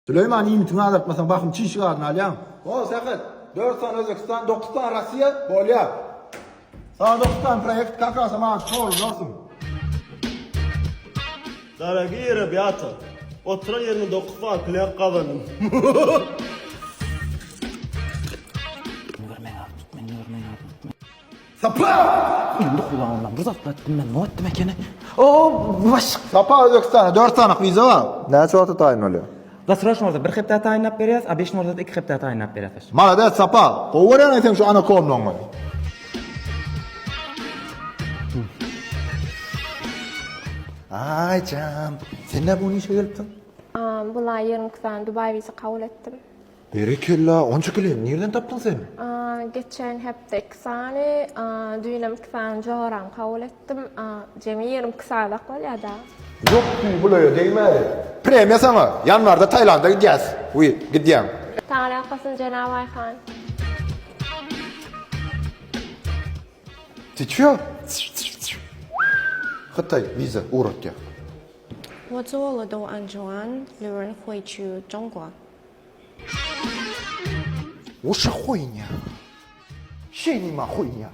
Süleyman iyi mitin azaltmasan bakım çiş çıkardın alyan. O sakın. 4 tane Özbekistan, 9 tane Rusya, Bolya. Sana 9 tane proyekt kakasa bana çoğul olsun. Daragiye ребята, oturan yerine 9 tane kliyat kazandım. Sapa! Endi kulağımdan bir zatlattım ben. Ne ettim ekeni? Oo, baş. Sapa Özbekistan'a 4 tane vize var. Ne çoğaltı tayin oluyor? Dasraş orada bir hepta tayinlap berýäs, a 5 orada 2 hepta tayinlap berýäs. Malades Sapa. Kovaren sen şu ana komlonga. Ay canım. Sen ne bunu işe geliptin? Bulay yarım kısan Dubai vizesi kabul ettim. Berekella. Onca kile. Nereden taptın sen? Geçen hepte kısani, düğünüm kısan Joran kabul ettim. Cemi yarım kısalak var ya da. Yok ki bulaya değmedi. Premiye sana. Yanlarda Tayland'a gideceğiz. Uy gideceğim. Tanrı yakasın Cenab-ı Ayhan. Tiçiyor. Hatay vize uğrat ya. 我做了都安全，有人会去中国。 我是会呢。谁你妈会呢？